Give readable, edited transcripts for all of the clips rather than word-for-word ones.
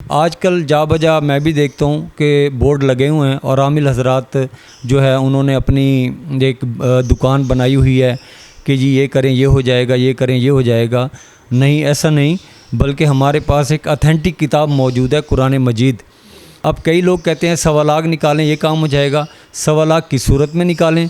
آج کل جا بجا میں بھی دیکھتا ہوں کہ بورڈ لگے ہوئے ہیں اور عامل حضرات جو ہے انہوں نے اپنی ایک دکان بنائی ہوئی ہے کہ جی یہ کریں یہ ہو جائے گا، یہ کریں یہ ہو جائے گا۔ نہیں، ایسا نہیں، بلکہ ہمارے پاس ایک اتھینٹک کتاب موجود ہے، قرآن مجید۔ اب کئی لوگ کہتے ہیں 1.25 لاکھ نکالیں یہ کام ہو جائے گا۔ 1.25 لاکھ کی صورت میں نکالیں،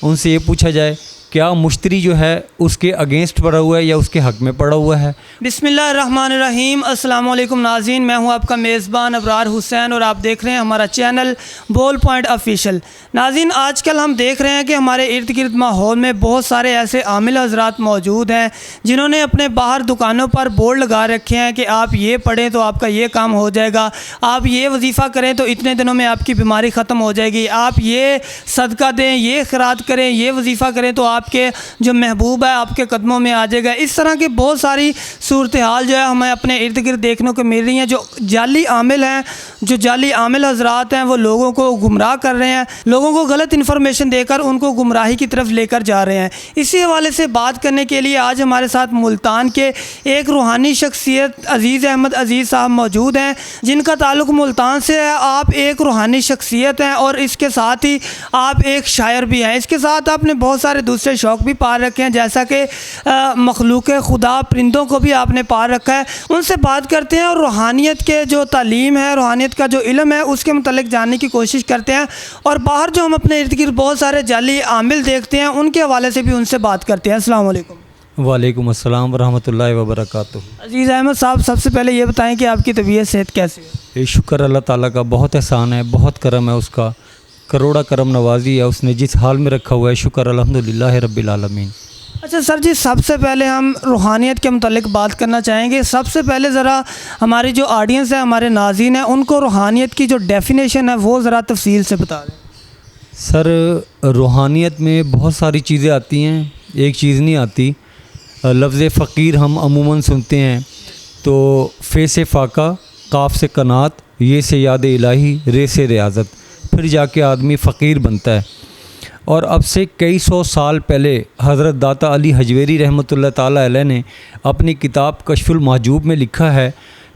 ان سے یہ پوچھا جائے کیا مشتری جو ہے اس کے اگینسٹ پڑا ہوا ہے یا اس کے حق میں پڑا ہوا ہے؟ بسم اللہ الرحمن الرحیم۔ السلام علیکم ناظرین، میں ہوں آپ کا میزبان ابرار حسین اور آپ دیکھ رہے ہیں ہمارا چینل بول پوائنٹ آفیشیل۔ ناظرین، آج کل ہم دیکھ رہے ہیں کہ ہمارے ارد گرد ماحول میں بہت سارے ایسے عامل حضرات موجود ہیں جنہوں نے اپنے باہر دکانوں پر بورڈ لگا رکھے ہیں کہ آپ یہ پڑھیں تو آپ کا یہ کام ہو جائے گا، آپ یہ وظیفہ کریں تو اتنے دنوں میں آپ کی بیماری ختم ہو جائے گی، آپ یہ صدقہ دیں، یہ خیرات کریں، یہ وظیفہ کریں تو آپ کے جو محبوب ہے آپ کے قدموں میں آ جائے گا۔ اس طرح کی بہت ساری صورتحال جو ہے ہمیں اپنے ارد گرد دیکھنے کو مل رہی ہیں۔ جو جعلی عامل ہیں، جو جعلی عامل حضرات ہیں، وہ لوگوں کو گمراہ کر رہے ہیں، لوگوں کو غلط انفارمیشن دے کر ان کو گمراہی کی طرف لے کر جا رہے ہیں۔ اسی حوالے سے بات کرنے کے لیے آج ہمارے ساتھ ملتان کے ایک روحانی شخصیت عزیز احمد عزیز صاحب موجود ہیں جن کا تعلق ملتان سے ہے۔ آپ ایک روحانی شخصیت ہیں اور اس کے ساتھ ہی آپ ایک شاعر بھی ہیں۔ اس کے ساتھ آپ نے بہت سارے دوسرے شوق بھی پال رکھے ہیں، جیسا کہ مخلوق خدا پرندوں کو بھی آپ نے پال رکھا ہے۔ ان سے بات کرتے ہیں اور روحانیت کے جو تعلیم ہے، روحانیت کا جو علم ہے، اس کے متعلق جاننے کی کوشش کرتے ہیں، اور باہر جو ہم اپنے ارد گرد بہت سارے جعلی عامل دیکھتے ہیں ان کے حوالے سے بھی ان سے بات کرتے ہیں۔ السلام علیکم۔ وعلیکم السلام ورحمۃ اللہ وبرکاتہ۔ عزیز احمد صاحب، سب سے پہلے یہ بتائیں کہ آپ کی طبیعت صحت کیسی ہے؟ یہ شکر اللہ تعالیٰ کا، بہت احسان ہے، بہت کرم ہے اس کا، کروڑا کرم نوازی ہے اس نے جس حال میں رکھا ہوا ہے، شکر الحمدللہ رب العالمین۔ اچھا سر جی، سب سے پہلے ہم روحانیت کے متعلق بات کرنا چاہیں گے۔ سب سے پہلے ذرا ہماری جو آڈینس ہے، ہمارے ناظرین ہیں، ان کو روحانیت کی جو ڈیفینیشن ہے وہ ذرا تفصیل سے بتا دیں۔ سر، روحانیت میں بہت ساری چیزیں آتی ہیں، ایک چیز نہیں آتی۔ لفظ فقیر ہم عموماً سنتے ہیں تو فے سے فاقہ، قاف سے قناعت، یہ سے یاد الہی، رے سے ریاضت، پھر جا کے آدمی فقیر بنتا ہے۔ اور اب سے کئی سو سال پہلے حضرت داتا علی حجویری رحمۃ اللہ تعالیٰ علیہ نے اپنی کتاب کشف المحجوب میں لکھا ہے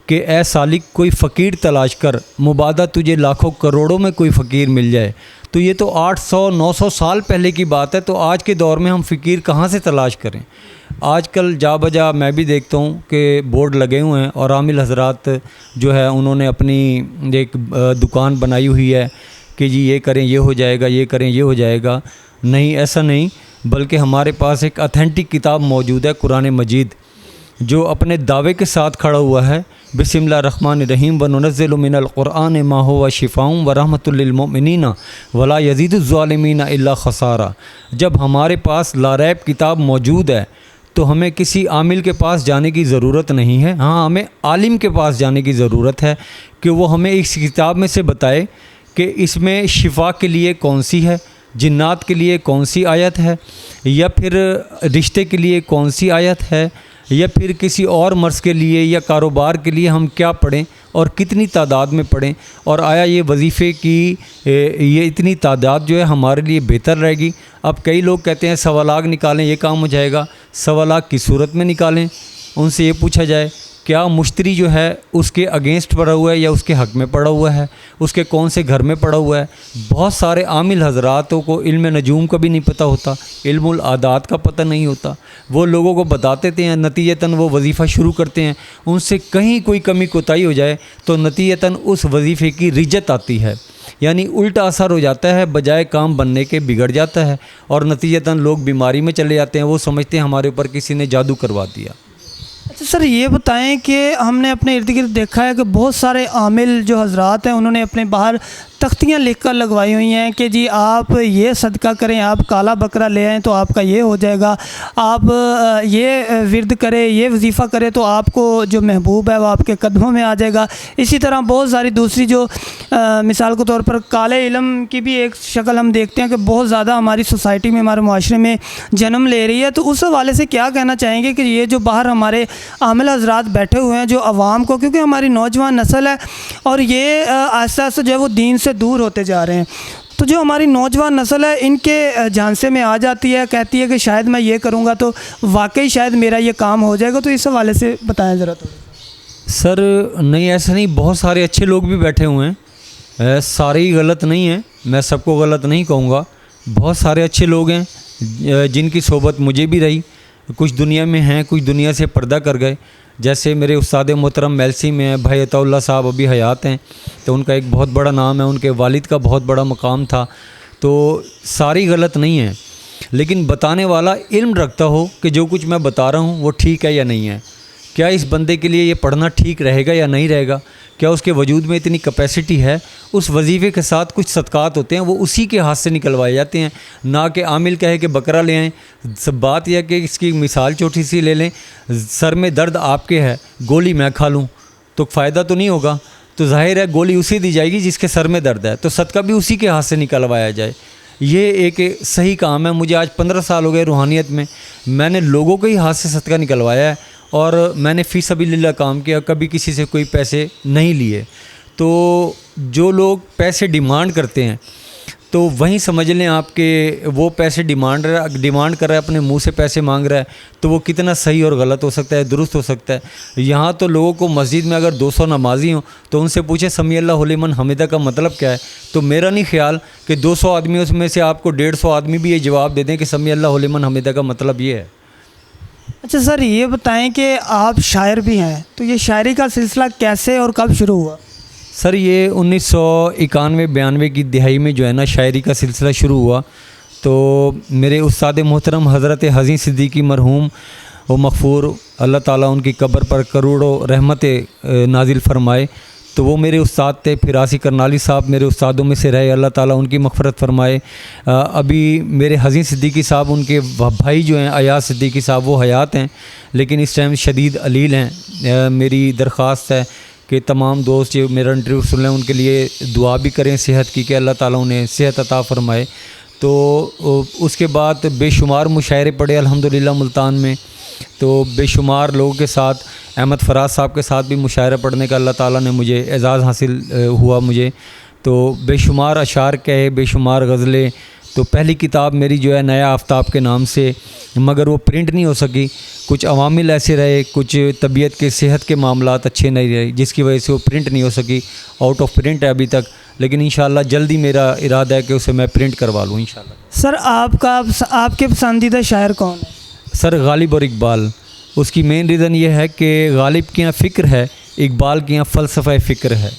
کہ اے سالک، کوئی فقیر تلاش کر، مبادہ تجھے لاکھوں کروڑوں میں کوئی فقیر مل جائے۔ تو یہ تو 800-900 سال پہلے کی بات ہے، تو آج کے دور میں ہم فقیر کہاں سے تلاش کریں؟ آج کل جا بجا میں بھی دیکھتا ہوں کہ بورڈ لگے ہوئے ہیں اور عامل حضرات جو ہے انہوں نے اپنی ایک دکان بنائی ہوئی ہے کہ جی یہ کریں یہ ہو جائے گا، یہ کریں یہ ہو جائے گا۔ نہیں، ایسا نہیں، بلکہ ہمارے پاس ایک اتھینٹک کتاب موجود ہے، قرآن مجید، جو اپنے دعوے کے ساتھ کھڑا ہوا ہے۔ بسم اللہ الرحمن الرحیم، وننزل من القرآن ما هو شفاء ورحمۃ للمؤمنین ولا یزید الظالمین الا خسارا۔ جب ہمارے پاس لاریب کتاب موجود ہے تو ہمیں کسی عامل کے پاس جانے کی ضرورت نہیں ہے، ہاں ہمیں عالم کے پاس جانے کی ضرورت ہے کہ وہ ہمیں اس کتاب میں سے بتائے کہ اس میں شفا کے لیے کون سی ہے، جنات کے لیے کون سی آیت ہے، یا پھر رشتے کے لیے کون سی آیت ہے، یا پھر کسی اور مرض کے لیے یا کاروبار کے لیے ہم کیا پڑھیں اور کتنی تعداد میں پڑھیں، اور آیا یہ وظیفے کی یہ اتنی تعداد جو ہے ہمارے لیے بہتر رہے گی۔ اب کئی لوگ کہتے ہیں 1.25 لاکھ نکالیں یہ کام ہو جائے گا۔ 1.25 لاکھ کی صورت میں نکالیں، ان سے یہ پوچھا جائے کیا مشتری جو ہے اس کے اگینسٹ پڑا ہوا ہے یا اس کے حق میں پڑا ہوا ہے، اس کے کون سے گھر میں پڑا ہوا ہے۔ بہت سارے عامل حضراتوں کو علم نجوم کا بھی نہیں پتہ ہوتا، علم العادات کا پتہ نہیں ہوتا، وہ لوگوں کو بتاتے ہیں، نتیجتاً وہ وظیفہ شروع کرتے ہیں، ان سے کہیں کوئی کمی کوتاہی ہو جائے تو نتیجتاً اس وظیفے کی رجت آتی ہے، یعنی الٹا اثر ہو جاتا ہے، بجائے کام بننے کے بگڑ جاتا ہے، اور نتیجتاً لوگ بیماری میں چلے جاتے ہیں، وہ سمجھتے ہیں ہمارے اوپر کسی نے جادو کروا دیا۔ اچھا سر، یہ بتائیں کہ ہم نے اپنے ارد گرد دیکھا ہے کہ بہت سارے عامل جو حضرات ہیں انہوں نے اپنے باہر تختیاں لکھ کر لگوائی ہوئی ہیں کہ جی آپ یہ صدقہ کریں، آپ کالا بکرا لے آئیں تو آپ کا یہ ہو جائے گا، آپ یہ ورد کریں، یہ وظیفہ کریں تو آپ کو جو محبوب ہے وہ آپ کے قدموں میں آ جائے گا۔ اسی طرح بہت ساری دوسری جو مثال کے طور پر کالے علم کی بھی ایک شکل ہم دیکھتے ہیں کہ بہت زیادہ ہماری سوسائٹی میں، ہمارے معاشرے میں جنم لے رہی ہے۔ تو اس حوالے سے کیا کہنا چاہیں گے کہ یہ جو باہر ہمارے عامل حضرات بیٹھے ہوئے ہیں، جو عوام کو، کیونکہ ہماری نوجوان نسل ہے اور یہ آہستہ آہستہ جو ہے وہ دین سے دور ہوتے جا رہے ہیں، تو جو ہماری نوجوان نسل ہے ان کے جھانسے میں آ جاتی ہے، کہتی ہے کہ شاید میں یہ کروں گا تو واقعی شاید میرا یہ کام ہو جائے گا۔ تو اس حوالے سے بتائیں ذرا۔ سر نہیں، ایسا نہیں، بہت سارے اچھے لوگ بھی بیٹھے ہوئے ہیں، سارے ہی غلط نہیں ہیں، میں سب کو غلط نہیں کہوں گا، بہت سارے اچھے لوگ ہیں جن کی صحبت مجھے بھی رہی، کچھ دنیا میں ہیں، کچھ دنیا سے پردہ کر گئے، جیسے میرے استاد محترم میلسی میں بھائی عطا اللہ صاحب ابھی حیات ہیں، تو ان کا ایک بہت بڑا نام ہے، ان کے والد کا بہت بڑا مقام تھا، تو ساری غلط نہیں ہیں، لیکن بتانے والا علم رکھتا ہو کہ جو کچھ میں بتا رہا ہوں وہ ٹھیک ہے یا نہیں ہے، کیا اس بندے کے لیے یہ پڑھنا ٹھیک رہے گا یا نہیں رہے گا، کیا اس کے وجود میں اتنی کیپیسٹی ہے۔ اس وظیفے کے ساتھ کچھ صدقات ہوتے ہیں، وہ اسی کے ہاتھ سے نکلوائے جاتے ہیں، نہ کہ عامل کہے کہ بکرا لے آئیں۔ سب بات یہ ہے کہ اس کی مثال چھوٹی سی لے لیں، سر میں درد آپ کے ہے، گولی میں کھا لوں تو فائدہ تو نہیں ہوگا، تو ظاہر ہے گولی اسی دی جائے گی جس کے سر میں درد ہے، تو صدقہ بھی اسی کے ہاتھ سے نکلوایا جائے۔ یہ ایک صحیح کام ہے۔ مجھے آج 15 سال ہو گئے روحانیت میں نے لوگوں کے ہی ہاتھ سے صدقہ نکلوایا ہے، اور میں نے فی سبیل اللہ کام کیا، کبھی کسی سے کوئی پیسے نہیں لیے۔ تو جو لوگ پیسے ڈیمانڈ کرتے ہیں تو وہیں سمجھ لیں آپ کہ وہ پیسے ڈیمانڈ کر رہا ہے، اپنے منہ سے پیسے مانگ رہا ہے، تو وہ کتنا صحیح اور غلط ہو سکتا ہے، درست ہو سکتا ہے۔ یہاں تو لوگوں کو مسجد میں اگر 200 نمازی ہوں تو ان سے پوچھے سمیع اللہ لمن حمدہ کا مطلب کیا ہے، تو میرا نہیں خیال کہ 200 آدمیوں میں سے آپ کو 150 آدمی بھی یہ جواب دے دیں کہ سمیع اللہ لمن حمدہ کا مطلب یہ ہے۔ اچھا سر، یہ بتائیں کہ آپ شاعر بھی ہیں، تو یہ شاعری کا سلسلہ کیسے اور کب شروع ہوا؟ سر یہ 1991-92 کی دہائی میں جو ہے نا شاعری کا سلسلہ شروع ہوا، تو میرے استاد محترم حضرت حزین صدیقی مرحوم و مغفور، اللہ تعالیٰ ان کی قبر پر کروڑوں رحمت نازل فرمائے، تو وہ میرے استاد تھے۔ پھر آصف کرنالی صاحب میرے استادوں میں سے رہے، اللہ تعالیٰ ان کی مغفرت فرمائے۔ ابھی میرے حزین صدیقی صاحب، ان کے بھائی جو ہیں ایاز صدیقی صاحب، وہ حیات ہیں لیکن اس ٹائم شدید علیل ہیں۔ میری درخواست ہے کہ تمام دوست جو میرا انٹرویو سن لیں ان کے لیے دعا بھی کریں صحت کی، کہ اللہ تعالیٰ انہیں صحت عطا فرمائے۔ تو اس کے بعد بے شمار مشاعرے پڑھے الحمدللہ ملتان میں، تو بے شمار لوگوں کے ساتھ، احمد فراز صاحب کے ساتھ بھی مشاعرہ پڑھنے کا اللہ تعالیٰ نے مجھے اعزاز حاصل ہوا مجھے، تو بے شمار اشعار کہے، بے شمار غزلیں۔ تو پہلی کتاب میری جو ہے نیا آفتاب کے نام سے، مگر وہ پرنٹ نہیں ہو سکی، کچھ عوامل ایسے رہے، کچھ طبیعت کے صحت کے معاملات اچھے نہیں رہے، جس کی وجہ سے وہ پرنٹ نہیں ہو سکی، آؤٹ آف پرنٹ ہے ابھی تک، لیکن انشاءاللہ جلدی میرا ارادہ ہے کہ اسے میں پرنٹ کروا لوں انشاءاللہ۔ سر آپ کے پسندیدہ شاعر کون ہے؟ سر غالب اور اقبال۔ اس کی مین ریزن یہ ہے کہ غالب کی یہاں فکر ہے، اقبال کی یہاں فلسفہ فکر ہے۔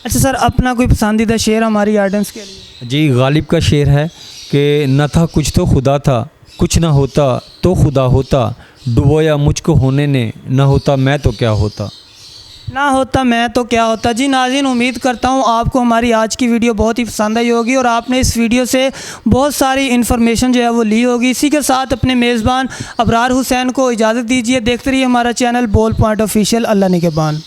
اچھا سر، اپنا کوئی پسندیدہ شعر ہماری آڈینس کے لیے؟ جی، غالب کا شعر ہے کہ نہ تھا کچھ تو خدا تھا، کچھ نہ ہوتا تو خدا ہوتا، ڈبویا مجھ کو ہونے نے، نہ ہوتا میں تو کیا ہوتا۔ نہ ہوتا میں تو کیا ہوتا۔ جی ناظرین، امید کرتا ہوں آپ کو ہماری آج کی ویڈیو بہت ہی پسند آئی ہوگی اور آپ نے اس ویڈیو سے بہت ساری انفارمیشن جو ہے وہ لی ہوگی۔ اسی کے ساتھ اپنے میزبان ابرار حسین کو اجازت دیجیے۔ دیکھتے رہیے ہمارا چینل بول پوائنٹ آفیشیل۔ اللہ نگہبان۔